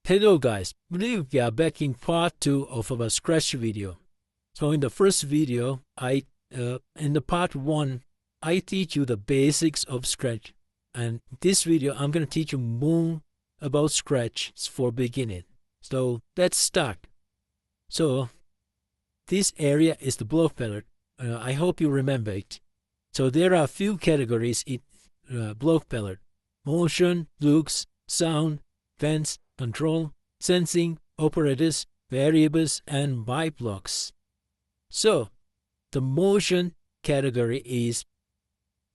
Hello guys, today we are back in part 2 of our Scratch video. So in the first video, in the part 1, I teach you the basics of Scratch. And this video, I'm going to teach you more about Scratch for beginning. So let's start. So this area is the block palette. I hope you remember it. So there are a few categories in block palette: motion, looks, sound, fence, control, sensing, operators, variables, and by blocks. So the motion category is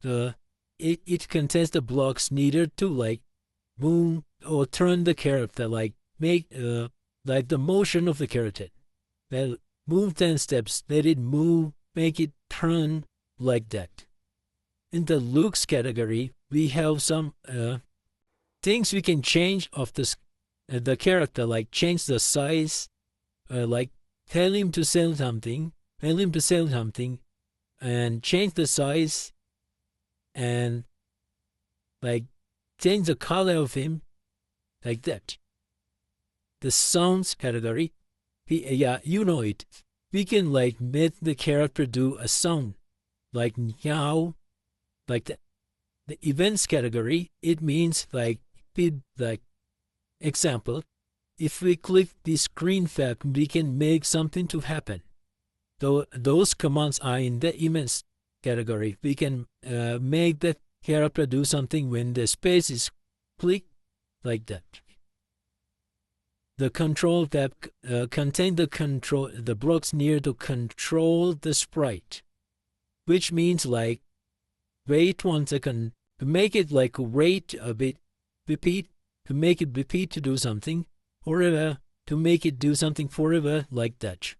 it contains the blocks needed to like move or turn the character, like make like the motion of the character. Well, move 10 steps, let it move, make it turn like that. In the looks category, we have some things we can change of the character, like change the size, like tell him to sell something, and change the size, and like change the color of him, like that. The sounds category, yeah, you know it. We can like make the character do a sound, like meow, like that. The events category, it means like example, if we click this green flag, we can make something to happen. Though those commands are in the events category. We can make the character do something when the space is clicked, like that. The control tab contains the blocks near to control the sprite, which means like wait 1 second to make it like wait a bit, repeat, to make it repeat to do something, forever, to make it do something forever, like that.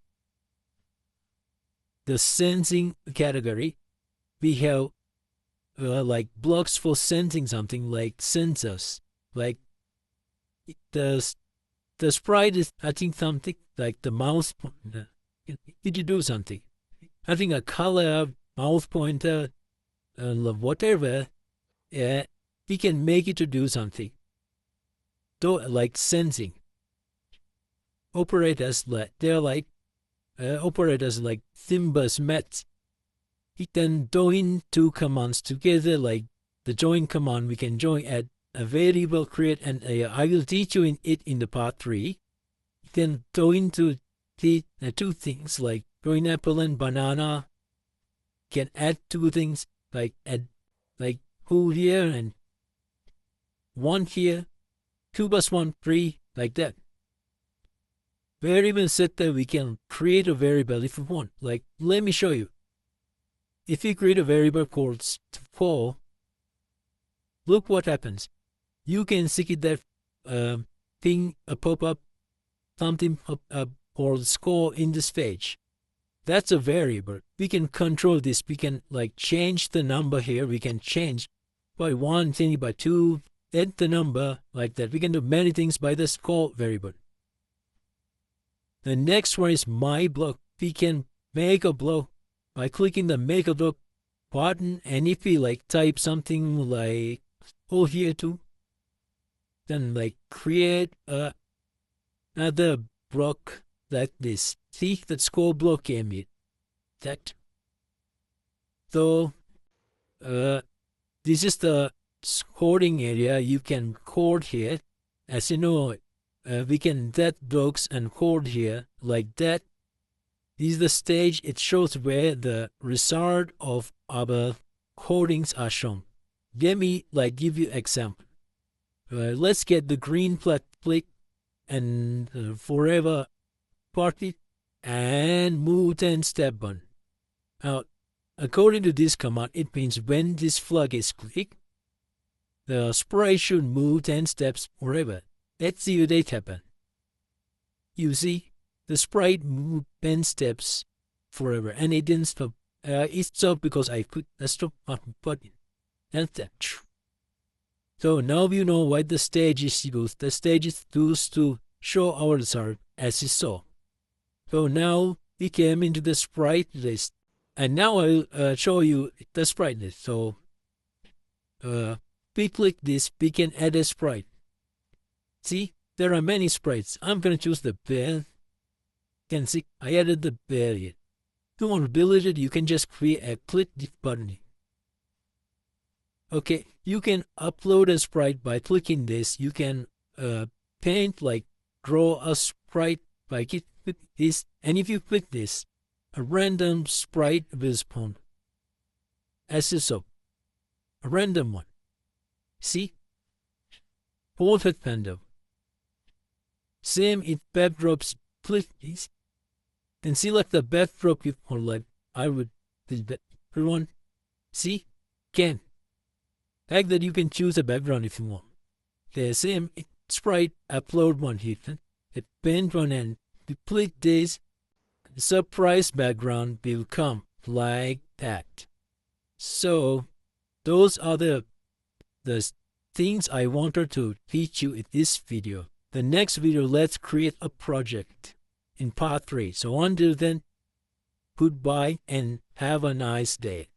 The sensing category, we have like blocks for sensing something, like sensors, like the sprite is touching something, like the mouse pointer. Did you do something? Having a color, mouse pointer, whatever, yeah, we can make it to do something. Though, like sensing. Operators, they're like operators like Thimbus Met. We can join two commands together, like the join command. We can join at a variable, create, and I will teach you in the part 3. Then join to the two things like join apple and banana. Can add two things like add like who here and 1 here, 2 plus 1, 3, like that. Variable setter, we can create a variable if we want. Like, let me show you. If we create a variable called score, look what happens. You can see that thing pop up, something called score in this page. That's a variable. We can control this. We can like change the number here. We can change by 1, change by 2, add the number, like that. We can do many things by the score variable. The next one is my block. We can make a block by clicking the make a block button, and if we like type something like oh here too, then like create another block like this. See, that score block came in. That. So this is the coding area. You can code here. As you know, we can set blocks and code here like that. This is the stage. It shows where the result of our codings are shown. Let me like give you example. Let's get the green flag click and forever party and move 10 step button. Now, according to this command, it means when this flag is clicked, the sprite should move 10 steps forever. Let's see what it happen. You see, the sprite moved 10 steps forever, and it didn't stop. It stopped because I put the stop button. That's that. So now you know why the stage is used. The stage is used to show our result as you saw. So now we came into the sprite list, and now I'll show you the sprite list. So we click this, we can add a sprite. See, There are many sprites. I'm gonna choose the bear. You can see I added the bear here. If you want to build it, you can just click this button. Okay, you can upload a sprite by clicking this. You can paint, like draw a sprite by clicking this, and if you click this, a random sprite will spawn. As so, a random one. See? Portrait Panda. Same, it backdrops, click this, then select the backdrop you want, like I would this one. See? Can. Like that you can choose a background if you want. The same sprite upload one here. The paint one, and we click this, the surprise background will come like that. So those are the things I wanted to teach you in this video. The next video, let's create a project in part 3. So until then, goodbye and have a nice day.